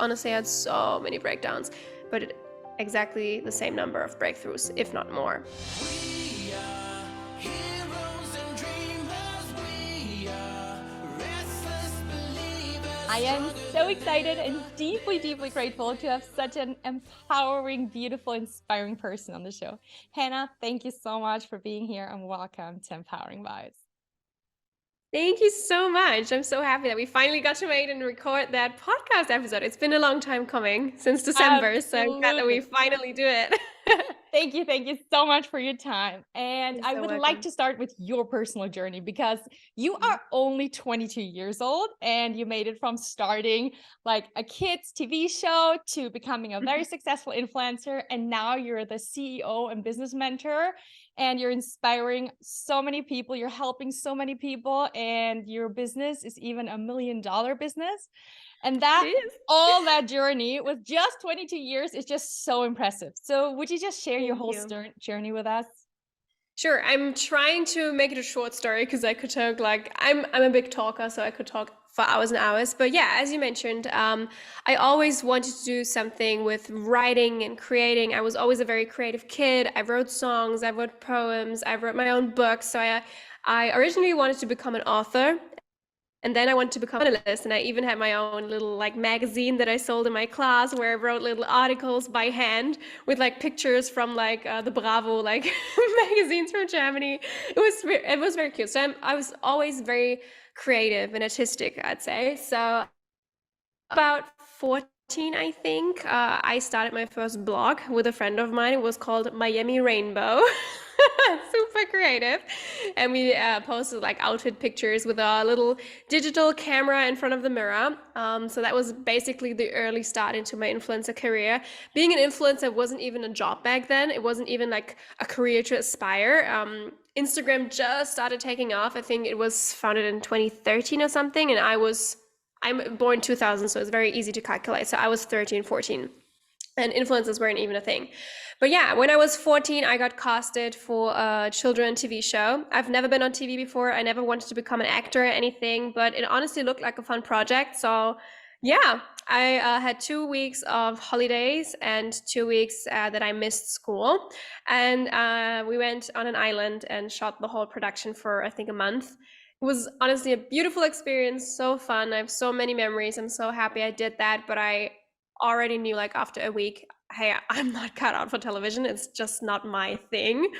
honestly had so many breakdowns, but exactly the same number of breakthroughs, if not more. We are heroes and dreamers. We are restless believers. I am so excited and deeply, deeply grateful to have such an empowering, beautiful, inspiring person on the show. Hannah, thank you so much for being here and welcome to Empowering Vibez. Thank you so much. I'm so happy that we finally got to meet and record that podcast episode. It's been a long time coming, since December, so I'm glad that we Absolutely. finally do it. Thank you so much for your time. And You're I so would like welcome. to start with your personal journey because you are only 22 years old and you made it from starting like a kids TV show to becoming a very successful influencer. And now you're the CEO and business mentor and you're inspiring so many people. You're helping so many people and your business is even $1 million business. And that It is. all that journey with just 22 years is just so impressive. So would you just share your Thank whole you. journey with us? Sure, I'm trying to make it a short story because I could talk like I'm a big talker, so I could talk for hours and hours. But yeah, as you mentioned, I always wanted to do something with writing and creating. I was always a very creative kid. I wrote songs, I wrote poems, I wrote my own books. So I originally wanted to become an author. And then I wanted to become a journalist, and I even had my own little like magazine that I sold in my class where I wrote little articles by hand with like pictures from like the Bravo like magazines from Germany. It was very cute. So I was always very creative and artistic, I'd say. So about 14, I think, I started my first blog with a friend of mine. It was called Miami Rainbow. Super creative. And we posted like outfit pictures with a little digital camera in front of the mirror. So that was basically the early start into my influencer career. Being an influencer wasn't even a job back then. It wasn't even like a career to aspire. Instagram just started taking off. I think it was founded in 2013 or something. And I'm born 2000, so it's very easy to calculate. So I was 13, 14, and influencers weren't even a thing. But yeah, when I was 14, I got casted for a children TV show. I've never been on TV before. I never wanted to become an actor or anything, but it honestly looked like a fun project. So yeah, I had 2 weeks of holidays and 2 weeks that I missed school. And we went on an island and shot the whole production for, I think, a month. It was honestly a beautiful experience, so fun. I have so many memories. I'm so happy I did that, but I already knew like after a week, hey, I'm not cut out for television. It's just not my thing.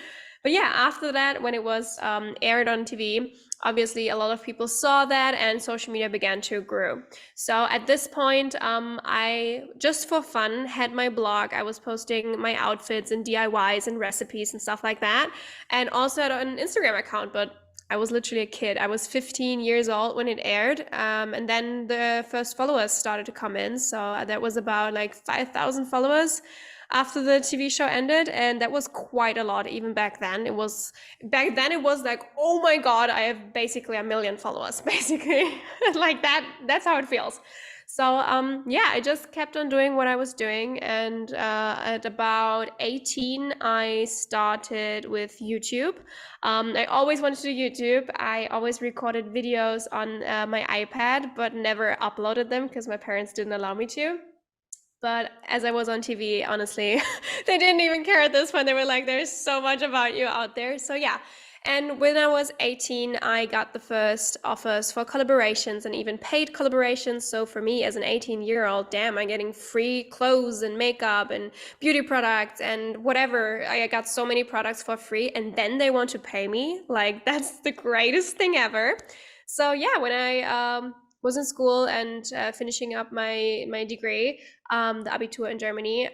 But yeah, after that, when it was aired on TV, obviously a lot of people saw that and social media began to grow. So at this point, I just for fun had my blog. I was posting my outfits and DIYs and recipes and stuff like that. And also had an Instagram account, but I was literally a kid. I was 15 years old when it aired. And then the first followers started to come in. So that was about like 5,000 followers after the TV show ended. And that was quite a lot, even back then. It was like, oh my God, I have basically 1 million followers, basically. Like that, that's how it feels. So yeah, I just kept on doing what I was doing. And at about 18, I started with YouTube. I always wanted to do YouTube. I always recorded videos on my iPad, but never uploaded them because my parents didn't allow me to. But as I was on TV, honestly, they didn't even care at this point. They were like, there's so much about you out there. So yeah. And when I was 18, I got the first offers for collaborations and even paid collaborations. So for me as an 18-year-old, damn, I'm getting free clothes and makeup and beauty products and whatever. I got so many products for free, and then they want to pay me. Like, that's the greatest thing ever. So yeah, when I was in school and finishing up my degree, the Abitur in Germany,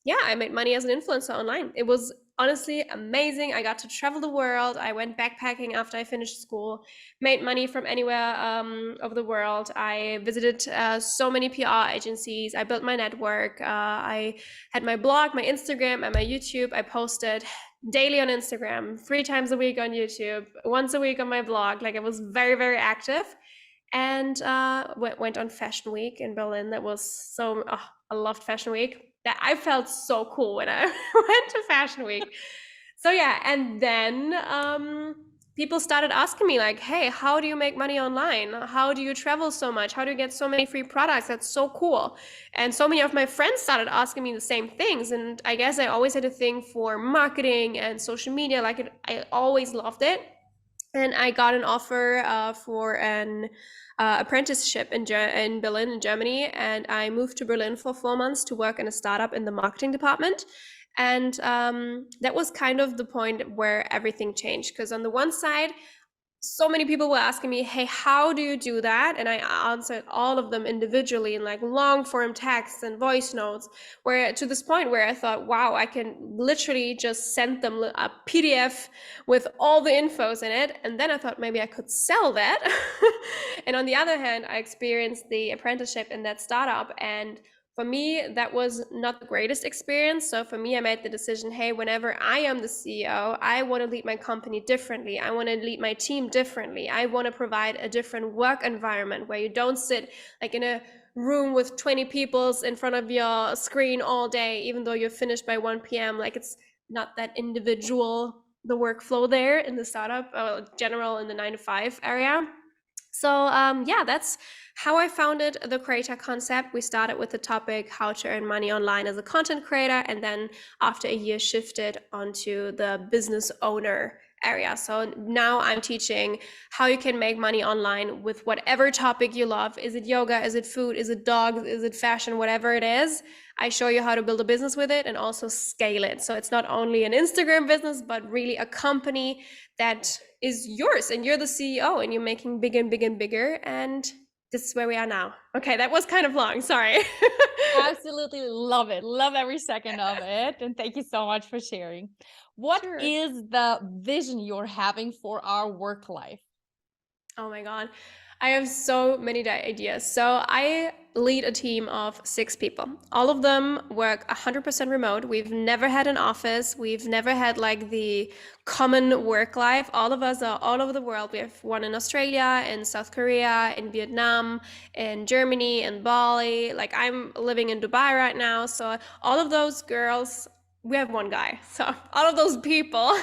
yeah, I made money as an influencer online. It was honestly amazing. I got to travel the world. I went backpacking after I finished school, made money from anywhere of the world. I visited so many PR agencies. I built my network. I had my blog, my Instagram, and my YouTube. I posted daily on Instagram, 3 times a week on YouTube, once a week on my blog. Like, I was very, very active. And went on Fashion Week in Berlin. That was so, oh, I loved Fashion Week. That I felt so cool when I went to Fashion Week. So yeah, and then people started asking me like, hey, how do you make money online? How do you travel so much? How do you get so many free products? That's so cool. And so many of my friends started asking me the same things. And I guess I always had a thing for marketing and social media. I always loved it. And I got an offer for an apprenticeship in Berlin, in Germany. And I moved to Berlin for 4 months to work in a startup in the marketing department. And that was kind of the point where everything changed. Because on the one side, so many people were asking me, hey, how do you do that? And I answered all of them individually in like long form texts and voice notes, where to this point where I thought, wow, I can literally just send them a PDF with all the infos in it. And then I thought maybe I could sell that. And on the other hand, I experienced the apprenticeship in that startup, and for me, that was not the greatest experience. So for me, I made the decision, hey, whenever I am the CEO, I want to lead my company differently. I want to lead my team differently. I want to provide a different work environment where you don't sit like in a room with 20 people in front of your screen all day, even though you're finished by 1 p.m. Like, it's not that individual, the workflow there in the startup, general in the 9 to 5 area. So yeah, that's how I founded the creator concept. We started with the topic how to earn money online as a content creator, and then after a year shifted onto the business owner area. So now I'm teaching how you can make money online with whatever topic you love. Is it yoga? Is it food? Is it dogs? Is it fashion? Whatever it is, I show you how to build a business with it and also scale it. So it's not only an Instagram business, but really a company that is yours and you're the CEO and you're making bigger and bigger and bigger. And this is where we are now. Okay, that was kind of long. Sorry. Absolutely love it. Love every second of it. And thank you so much for sharing. What Sure. is the vision you're having for our work life? Oh my God. I have so many ideas. So I lead a team of 6 people. All of them work 100% remote. We've never had an office. We've never had like the common work life. All of us are all over the world. We have one in Australia, in South Korea, in Vietnam, in Germany, in Bali. Like, I'm living in Dubai right now. So all of those girls, we have one guy. So all of those people,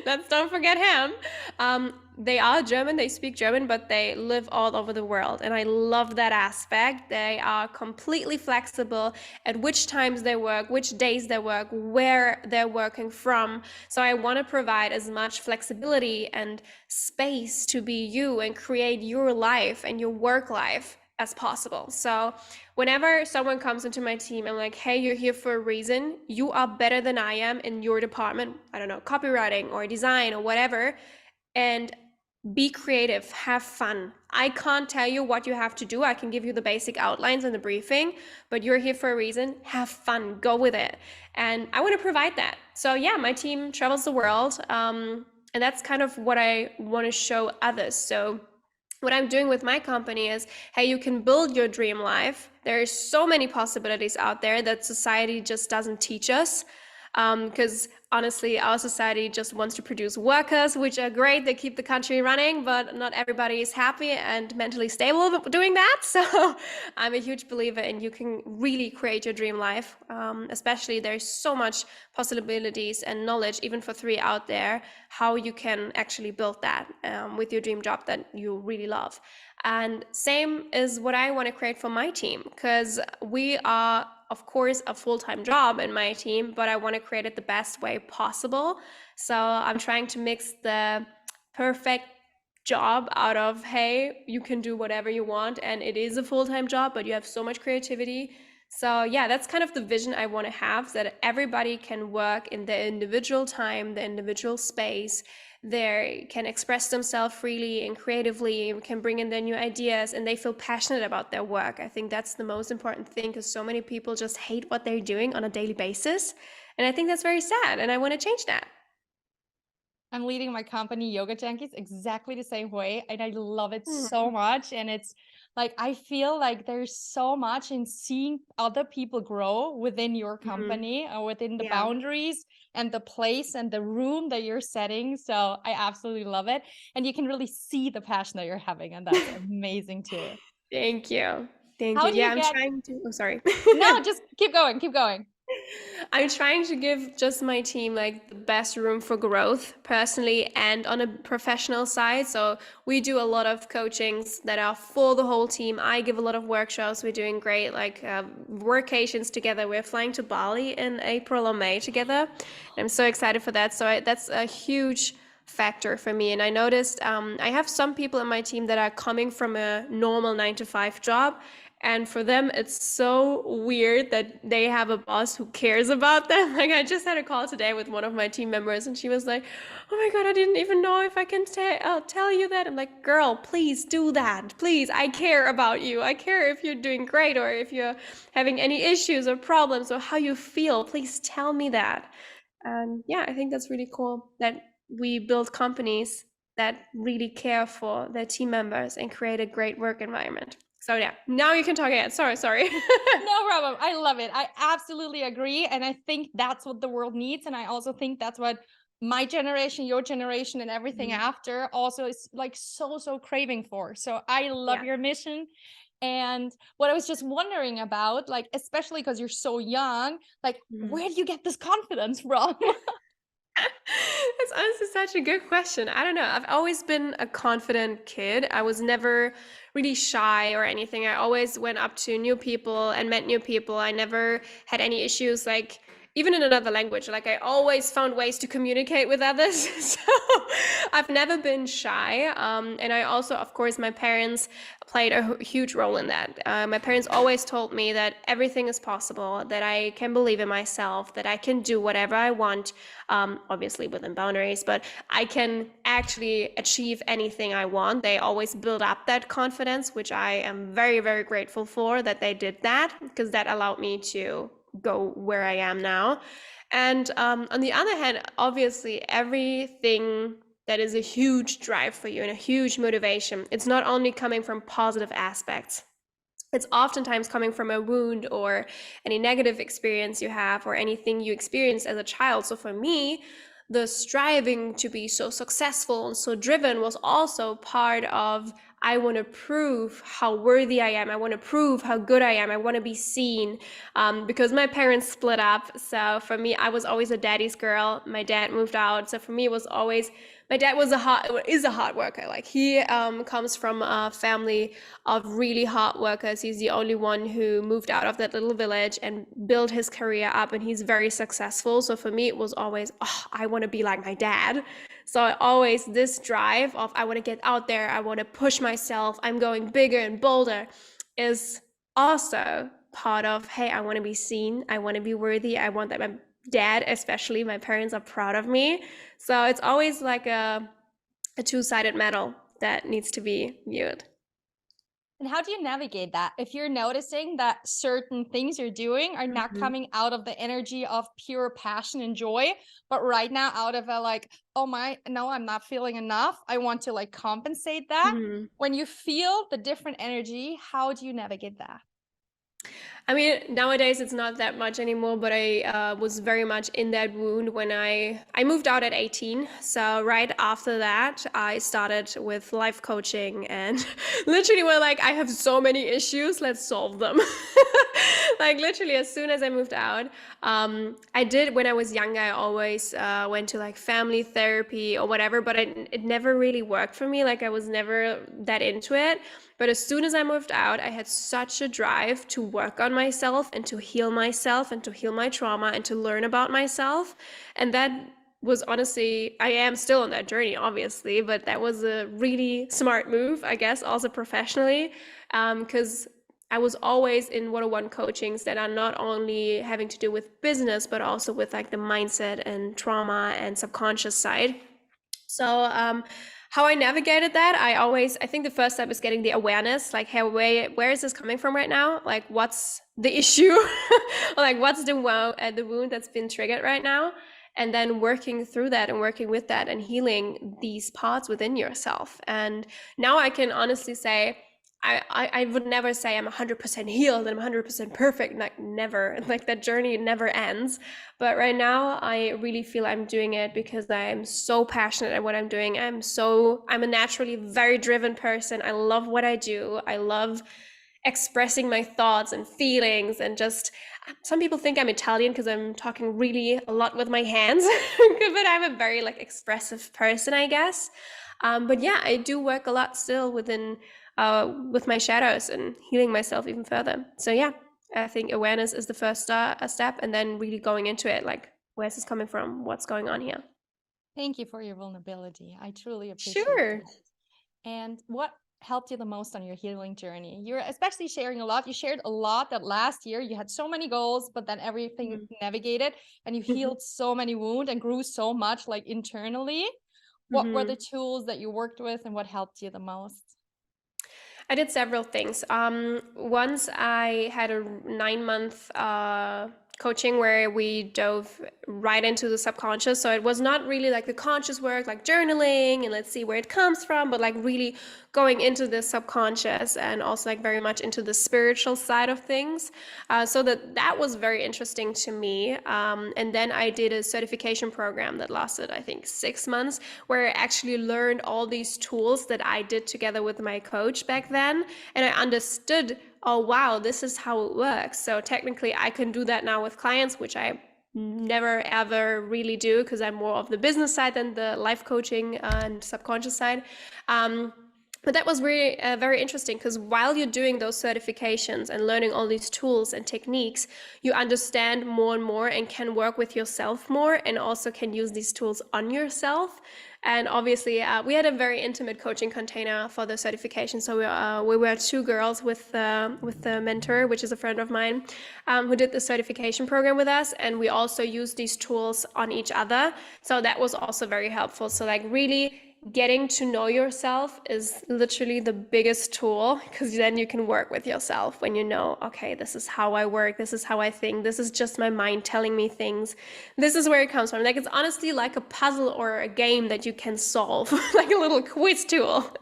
let's don't forget him. They are German, they speak German, but they live all over the world. And I love that aspect. They are completely flexible at which times they work, which days they work, where they're working from. So I want to provide as much flexibility and space to be you and create your life and your work life as possible. So whenever someone comes into my team, I'm like, hey, you're here for a reason. You are better than I am in your department. I don't know, copywriting or design or whatever. And be creative, have fun. I can't tell you what you have to do. I can give you the basic outlines and the briefing, but you're here for a reason. Have fun, go with it. And I want to provide that. So yeah, my team travels the world. And that's kind of what I want to show others. So what I'm doing with my company is, hey, you can build your dream life. There's so many possibilities out there that society just doesn't teach us. Because honestly, our society just wants to produce workers, which are great. They keep the country running, but not everybody is happy and mentally stable doing that. So I'm a huge believer in you can really create your dream life. Especially there's so much possibilities and knowledge, even for 3 out there, how you can actually build that with your dream job that you really love. And same is what I want to create for my team, because we are, of course, a full-time job in my team, but I want to create it the best way possible. So I'm trying to mix the perfect job out of, hey, you can do whatever you want and it is a full-time job, but you have so much creativity. So yeah, that's kind of the vision I want to have, so that everybody can work in their individual time, the individual space. They can express themselves freely and creatively, can bring in their new ideas, and they feel passionate about their work. I think that's the most important thing, because so many people just hate what they're doing on a daily basis. And I think that's very sad, and I want to change that. I'm leading my company, Yoga Junkies, exactly the same way. And I love it so much. And it's like, I feel like there's so much in seeing other people grow within your company or within the Yeah. boundaries and the place and the room that you're setting. So I absolutely love it. And you can really see the passion that you're having. And that's amazing too. Thank you. Thank How you. do Yeah, you I'm get, trying to, oh, sorry. no, just keep going, keep going. I'm trying to give just my team like the best room for growth personally and on a professional side. So we do a lot of coachings that are for the whole team. I give a lot of workshops. We're doing great like workations together. We're flying to Bali in April or May together. I'm so excited for that. So that's a huge factor for me. And I noticed I have some people in my team that are coming from a normal 9 to 5 job. And for them, it's so weird that they have a boss who cares about them. Like I just had a call today with one of my team members, and she was like, "Oh my God, I didn't even know if I can tell you that." I'm like, "Girl, please do that. Please, I care about you. I care if you're doing great or if you're having any issues or problems or how you feel. Please tell me that." And yeah, I think that's really cool that we build companies that really care for their team members and create a great work environment. So yeah, now you can talk again. Sorry. No problem. I love it. I absolutely agree. And I think that's what the world needs. And I also think that's what my generation, your generation, and everything after also is like so craving for. So I love Yeah. your mission. And what I was just wondering about, like, especially because you're so young, like, where do you get this confidence from? That's honestly such a good question. I don't know. I've always been a confident kid. I was never really shy or anything. I always went up to new people and met new people. I never had any issues, like even in another language. Like I always found ways to communicate with others. So I've never been shy. And I also, of course, my parents played a huge role in that. My parents always told me that everything is possible, that I can believe in myself, that I can do whatever I want, obviously within boundaries, but I can actually achieve anything I want. They always build up that confidence, which I am very grateful for that they did that, because that allowed me to go where I am now. And on the other hand, obviously, everything that is a huge drive for you and a huge motivation, it's not only coming from positive aspects. It's oftentimes coming from a wound or any negative experience you have or anything you experienced as a child. So for me, the striving to be so successful and so driven was also part of I want to prove how worthy I am. I want to prove how good I am. I want to be seen because my parents split up. So for me, I was always a daddy's girl. My dad moved out. So for me, it was always my dad is a hard worker. Like he comes from a family of really hard workers. He's the only one who moved out of that little village and built his career up, and he's very successful. So for me, it was always, oh, I want to be like my dad. So I always this drive of I want to get out there, I want to push myself, I'm going bigger and bolder is also part of, hey, I want to be seen, I want to be worthy, I want that my dad, especially my parents, are proud of me. So it's always like a two-sided medal that needs to be viewed. And how do you navigate that? If you're noticing that certain things you're doing are not coming out of the energy of pure passion and joy, but right now out of a like, oh my, no, I'm not feeling enough. I want to like compensate that. When you feel the different energy, how do you navigate that? I mean, nowadays it's not that much anymore, but I was very much in that wound when I moved out at 18. So right after that, I started with life coaching and literally were like, I have so many issues, let's solve them. Like literally as soon as I moved out, I did when I was younger, I always went to like family therapy or whatever, but it never really worked for me. Like I was never that into it. But as soon as I moved out, I had such a drive to work on myself and to heal myself and to heal my trauma and to learn about myself. And that was honestly, I am still on that journey, obviously, but that was a really smart move, I guess, also professionally, because I was always in one-on-one coachings that are not only having to do with business, but also with like the mindset and trauma and subconscious side. So how I navigated that, I think the first step is getting the awareness, like, hey, where is this coming from right now? Like, what's the issue? Or like, what's the wound that's been triggered right now? And then working through that and working with that and healing these parts within yourself. And now I can honestly say, I would never say I'm 100% healed and I'm 100% perfect, like never, like that journey never ends. But right now I really feel I'm doing it because I'm so passionate at what I'm doing. I'm a naturally very driven person. I love what I do. I love expressing my thoughts and feelings, and just some people think I'm Italian because I'm talking really a lot with my hands, but I'm a very like expressive person, I guess. But yeah, I do work a lot still within with my shadows and healing myself even further. So yeah, I think awareness is the first step, and then really going into it, like where's this coming from? What's going on here? Thank you for your vulnerability. I truly appreciate Sure. that. And what helped you the most on your healing journey? You're especially sharing a lot. You shared a lot that last year you had so many goals, but then everything Mhm. navigated and you Mhm. healed so many wounds and grew so much like internally. What were the Mhm. tools that you worked with and what helped you the most? I did several things. Once I had a 9 month coaching where we dove right into the subconscious. So it was not really like the conscious work, like journaling and let's see where it comes from, but like really going into the subconscious and also like very much into the spiritual side of things. So that was very interesting to me. And then I did a certification program that lasted, I think, 6 months, where I actually learned all these tools that I did together with my coach back then. And I understood, oh, wow, this is how it works. So technically, I can do that now with clients, which I never ever really do because I'm more of the business side than the life coaching and subconscious side. But that was really very interesting because while you're doing those certifications and learning all these tools and techniques, you understand more and more and can work with yourself more and also can use these tools on yourself. And obviously, we had a very intimate coaching container for the certification. So we were two girls with the mentor, which is a friend of mine, who did the certification program with us. And we also used these tools on each other. So that was also very helpful. So like really getting to know yourself is literally the biggest tool, because then you can work with yourself when you know, okay, this is how I work, this is how I think, this is just my mind telling me things, this is where it comes from. Like it's honestly like a puzzle or a game that you can solve, like a little quiz tool.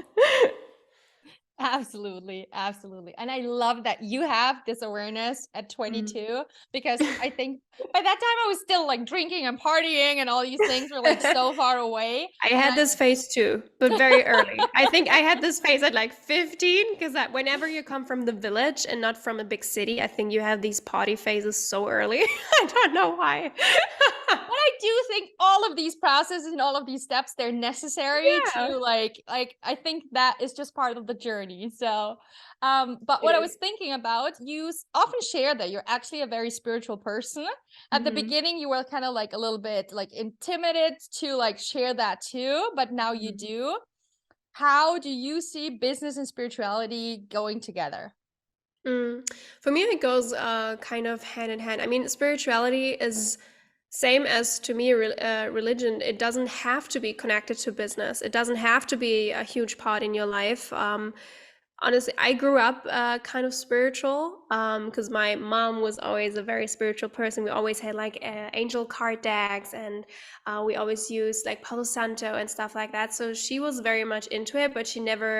Absolutely, absolutely. And I love that you have this awareness at Mm. 22 because I think by that time I was still like drinking and partying and all these things were like so far away. I And had this phase too, but very early. I think I had this phase at like 15, because that whenever you come from the village and not from a big city, I think you have these party phases so early. I don't know why. but I do think all of these processes and all of these steps, they're necessary Yeah, to like I think that is just part of the journey. So but it what I is. was thinking about, you often share that you're actually a very spiritual person. At the Mhm, beginning you were kind of like a little bit like intimidated to like share that too, but now you mhm. do. How do you see business and spirituality going together? Mm. For me, it goes kind of hand in hand. I mean, spirituality is same as to me religion. It doesn't have to be connected to business. It doesn't have to be a huge part in your life. Honestly, I grew up kind of spiritual because my mom was always a very spiritual person. We always had like angel card decks, and we always used like Palo Santo and stuff like that. So she was very much into it, but she never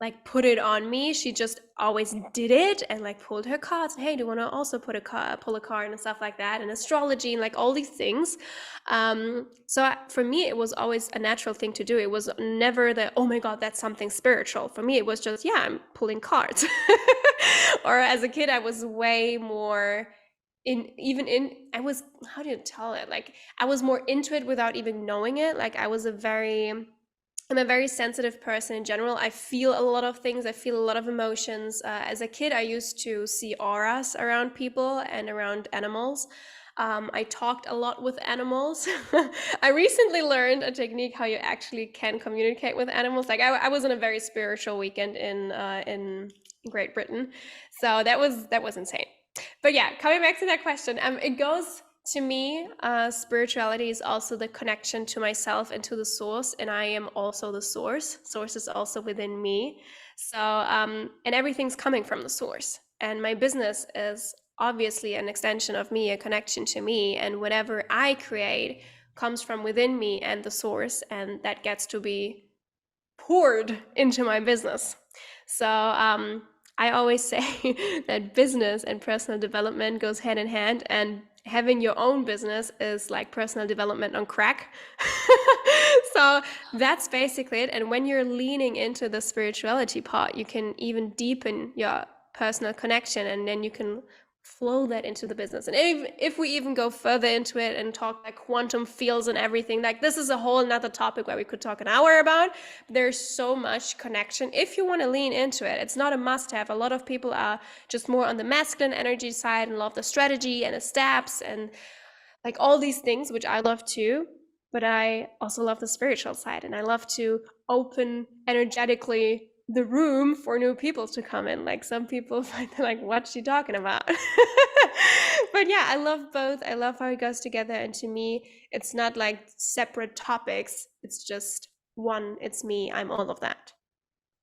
like put it on me. She just always did it and like pulled her cards. Hey, do you want to also pull a card and stuff like that, and astrology and like all these things. For me, it was always a natural thing to do. It was never the, oh my God, that's something spiritual. For me, it was just, yeah, I'm pulling cards. Or as a kid, I was way more I was, how do you tell it? Like I was more into it without even knowing it. Like I'm a very sensitive person in general. I feel a lot of things. I feel a lot of emotions. As a kid, I used to see auras around people and around animals. I talked a lot with animals. I recently learned a technique how you actually can communicate with animals. Like I was on a very spiritual weekend in Great Britain, so that was insane. But yeah, coming back to that question, it goes to me, spirituality is also the connection to myself and to the source, and I am also the source. Source is also within me. So, and everything's coming from the source. And my business is obviously an extension of me, a connection to me, and whatever I create comes from within me and the source, and that gets to be poured into my business. So I always say that business and personal development goes hand in hand, and having your own business is like personal development on crack. So that's basically it. And when you're leaning into the spirituality part, you can even deepen your personal connection, and then you can flow that into the business. And if we even go further into it and talk like quantum fields and everything, like this is a whole nother topic where we could talk an hour about. There's so much connection if you want to lean into it. It's not a must have. A lot of people are just more on the masculine energy side and love the strategy and the steps and like all these things, which I love too. But I also love the spiritual side, and I love to open energetically the room for new people to come in. Like some people find like, what's she talking about? But yeah, I love both. I love how it goes together. And to me, it's not like separate topics. It's just one. It's me. I'm all of that.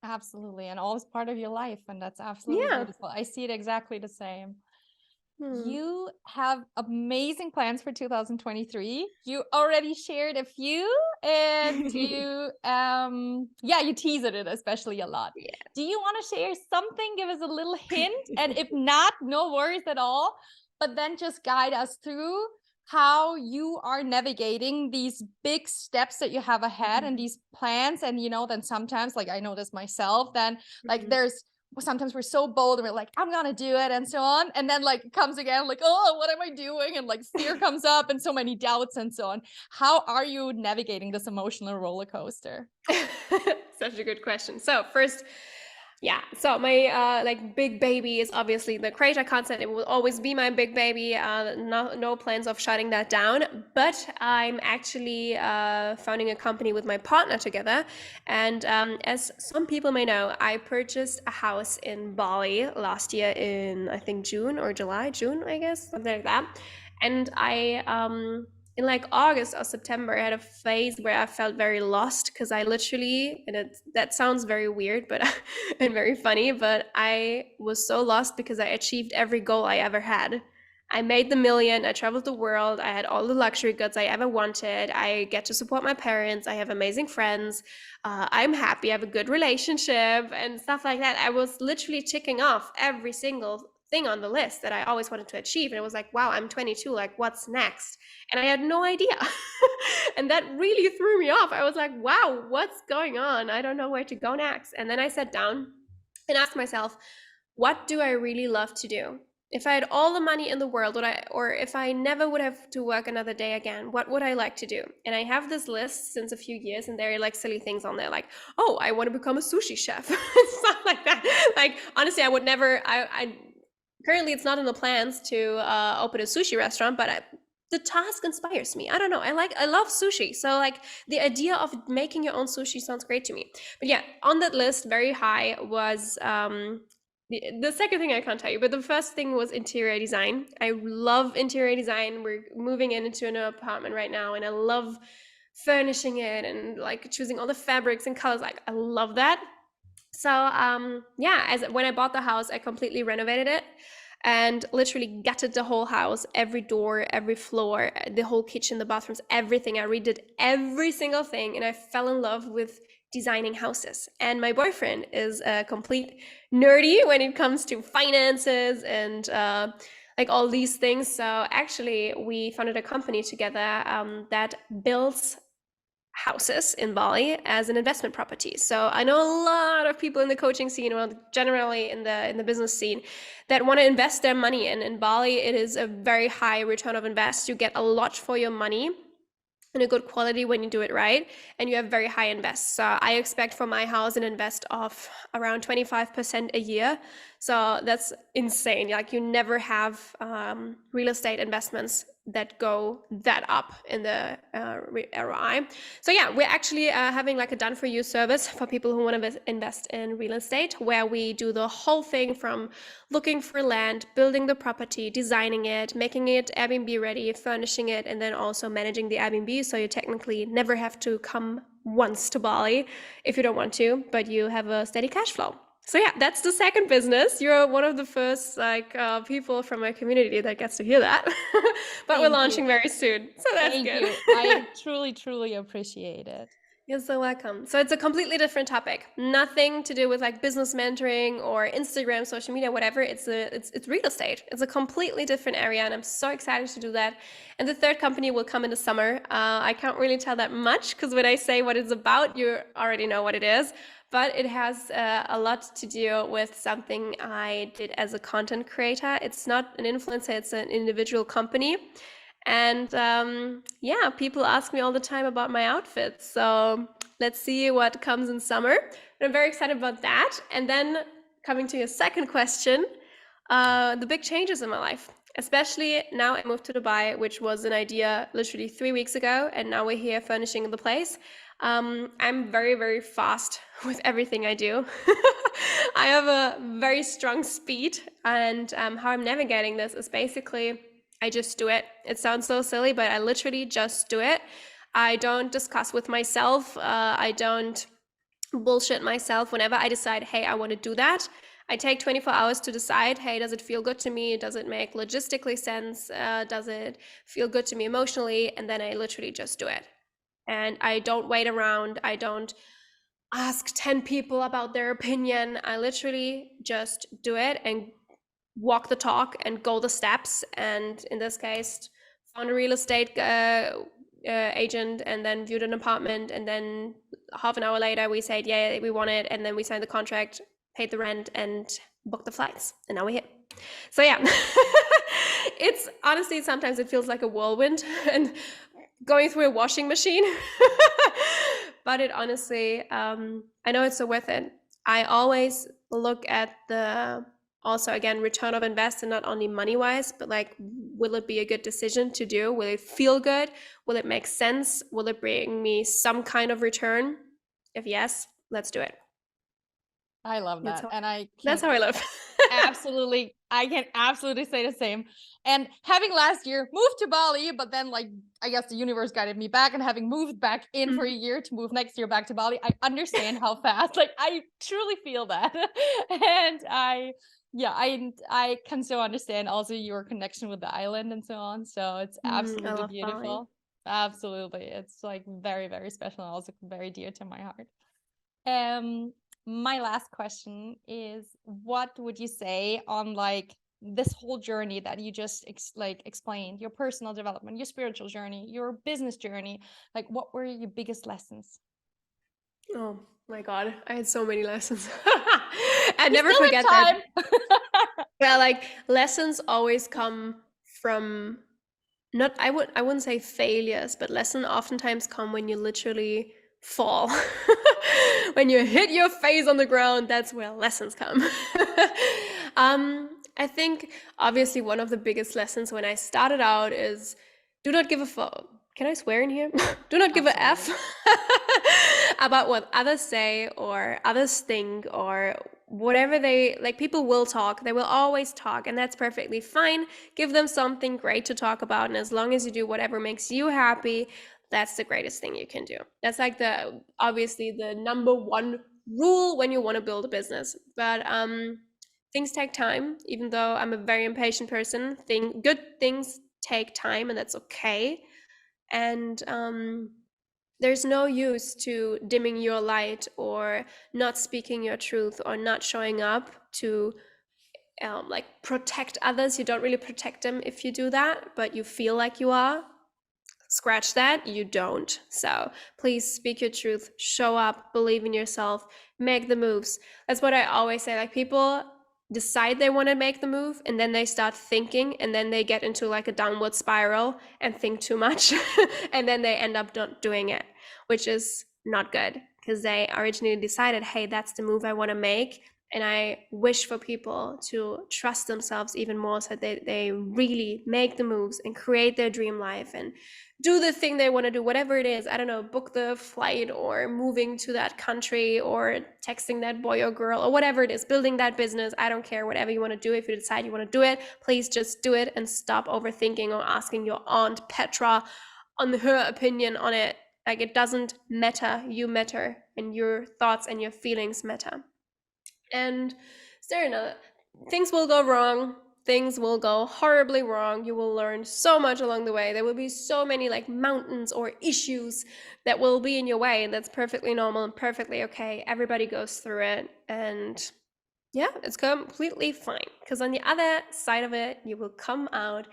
Absolutely. And always part of your life. And that's absolutely Yeah. beautiful. I see it exactly the same. Hmm. You have amazing plans for 2023. You already shared a few, and you you teased it especially a lot. Yeah. Do you want to share something? Give us a little hint, and if not, no worries at all. But then just guide us through how you are navigating these big steps that you have ahead and these plans. And then sometimes, like I know this myself, then like there's sometimes we're so bold and we're like, I'm gonna do it and so on. And then like it comes again, like, oh, what am I doing? And like fear comes up and so many doubts and so on. How are you navigating this emotional roller coaster? Such a good question. So first, yeah, so my like big baby is obviously the creator concept. It will always be my big baby. No plans of shutting that down. But I'm actually founding a company with my partner together. And as some people may know, I purchased a house in Bali last year in I think June or July, June, I guess, something like that. And I in like August or September, I had a phase where I felt very lost because I literally, and that sounds very weird, but and very funny, but I was so lost because I achieved every goal I ever had. I made the million, I traveled the world, I had all the luxury goods I ever wanted, I get to support my parents, I have amazing friends, I'm happy, I have a good relationship and stuff like that. I was literally ticking off every single thing on the list that I always wanted to achieve. And it was like, wow, I'm 22, like what's next? And I had no idea. And that really threw me off. I was like, wow, what's going on? I don't know where to go next. And then I sat down and asked myself, what do I really love to do? If I had all the money in the world, or if I never would have to work another day again, what would I like to do? And I have this list since a few years, and there are like silly things on there, like, oh, I want to become a sushi chef, stuff like that. Like honestly, I would never. I currently it's not in the plans to open a sushi restaurant, but the task inspires me. I don't know. I love sushi. So like the idea of making your own sushi sounds great to me. But yeah, on that list, very high was the second thing I can't tell you, but the first thing was interior design. I love interior design. We're moving into an apartment right now, and I love furnishing it and like choosing all the fabrics and colors. Like I love that. So as when I bought the house, I completely renovated it and literally gutted the whole house, every door, every floor, the whole kitchen, the bathrooms, everything. I redid every single thing, and I fell in love with designing houses. And my boyfriend is a complete nerdy when it comes to finances and like all these things. So actually, we founded a company together that builds houses in Bali as an investment property. So I know a lot of people in the coaching scene, or generally in the business scene, that want to invest their money in Bali. It is a very high return of invest. You get a lot for your money in a good quality when you do it right, and you have very high invest. So I expect for my house an invest of around 25% a year. So that's insane. Like you never have real estate investments that go that up in the ROI. So yeah, we're actually having like a done for you service for people who want to invest in real estate, where we do the whole thing from looking for land, building the property, designing it, making it Airbnb ready, furnishing it, and then also managing the Airbnb. So you technically never have to come once to Bali if you don't want to, but you have a steady cash flow. So yeah, that's the second business. You're one of the first people from my community that gets to hear that. But we're launching very soon, so that's good. I truly, truly appreciate it. You're so welcome. So it's a completely different topic. Nothing to do with like business mentoring or Instagram, social media, whatever. It's real estate. It's a completely different area, and I'm so excited to do that. And the third company will come in the summer. I can't really tell that much because when I say what it's about, you already know what it is. But it has a lot to do with something I did as a content creator. It's not an influencer; it's an individual company. And yeah, people ask me all the time about my outfits. So let's see what comes in summer. And I'm very excited about that. And then coming to your second question, the big changes in my life, especially now I moved to Dubai, which was an idea literally 3 weeks ago. And now we're here furnishing the place. I'm very, very fast with everything I do. I have a very strong speed. And how I'm navigating this is basically I just do it. It sounds so silly, but I literally just do it. I don't discuss with myself. I don't bullshit myself whenever I decide, hey, I want to do that. I take 24 hours to decide, hey, does it feel good to me? Does it make logistically sense? Does it feel good to me emotionally? And then I literally just do it. And I don't wait around. I don't ask 10 people about their opinion. I literally just do it and walk the talk and go the steps. And in this case, found a real estate agent and then viewed an apartment. And then half an hour later, we said, yeah, we want it. And then we signed the contract, paid the rent, and booked the flights. And now we're here. So yeah, it's honestly, sometimes it feels like a whirlwind and going through a washing machine. But it honestly, I know it's so worth it. I always look at the also again return of invest, and not only money wise, but like, will it be a good decision to do? Will it feel good? Will it make sense? Will it bring me some kind of return? If yes, let's do it. I love That's that. how, And that's how I live. I can absolutely say the same. And having last year moved to Bali, but then like, I guess the universe guided me back, and having moved back in for a year to move next year back to Bali, I understand how fast, like I truly feel that. And I can so understand also your connection with the island and so on. So it's I absolutely love Bali. beautiful. Absolutely. It's like very, very special, and also very dear to my heart. My last question is, what would you say on like this whole journey that you just explained, your personal development, your spiritual journey, your business journey, like what were your biggest lessons? Oh my God, I had so many lessons. I You never still forget have that. time. Well, like lessons always come from not I wouldn't say failures, but lessons oftentimes come when you literally fall. When you hit your face on the ground, that's where lessons come. I think obviously one of the biggest lessons when I started out is do not give a fuck. Can I swear in here? Do not give a F about what others say or others think or whatever they like. People will talk, they will always talk, and that's perfectly fine. Give them something great to talk about, and as long as you do whatever makes you happy, that's the greatest thing you can do. That's like the obviously the number one rule when you want to build a business. But things take time. Even though I'm a very impatient person, good things take time, and that's okay. And there's no use to dimming your light or not speaking your truth or not showing up to like protect others. You don't really protect them if you do that, but you feel like you are. Scratch that, you don't. So please speak your truth, show up, believe in yourself, make the moves. That's what I always say. Like people decide they want to make the move, and then they start thinking, and then they get into like a downward spiral and think too much. And then they end up not doing it, which is not good because they originally decided, hey, that's the move I want to make. And I wish for people to trust themselves even more, so that they really make the moves and create their dream life and do the thing they want to do, whatever it is. I don't know, book the flight or moving to that country or texting that boy or girl or whatever it is, building that business. I don't care, whatever you want to do. If you decide you want to do it, please just do it and stop overthinking or asking your Aunt Petra on her opinion on it. Like it doesn't matter. You matter, and your thoughts and your feelings matter. And is there another? Things will go wrong. things will go horribly wrong. You will learn so much along the way. There will be so many like mountains or issues that will be in your way, and that's perfectly normal and perfectly okay. Everybody goes through it, and yeah, it's completely fine. Because on the other side of it, you will come out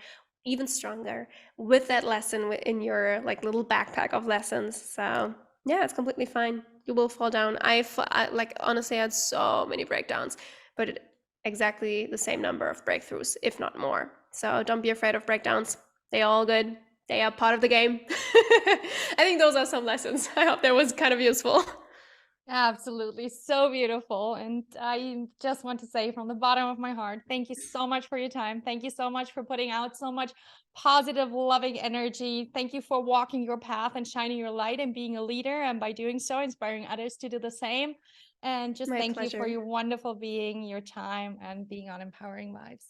even stronger with that lesson in your like little backpack of lessons. So yeah, it's completely fine. You will fall down. Like honestly, I had so many breakdowns, but exactly the same number of breakthroughs, if not more. So don't be afraid of breakdowns. They are all good. They are part of the game. I think those are some lessons. I hope that was kind of useful. Absolutely. So beautiful. And I just want to say from the bottom of my heart, thank you so much for your time. Thank you so much for putting out so much positive, loving energy. Thank you for walking your path and shining your light and being a leader. And by doing so, inspiring others to do the same. And just My thank you for pleasure. your wonderful being, your time, and being on Empowering Vibes.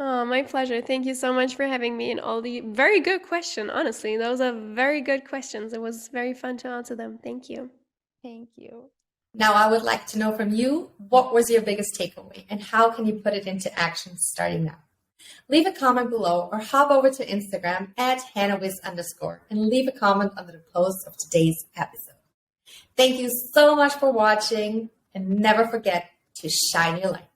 Oh, my pleasure. Thank you so much for having me and all the very good questions. Honestly, those are very good questions. It was very fun to answer them. Thank you. Thank you. Now, I would like to know from you, what was your biggest takeaway and how can you put it into action starting now? Leave a comment below or hop over to Instagram at HannahWiz_ and leave a comment under the post of today's episode. Thank you so much for watching and never forget to shine your light.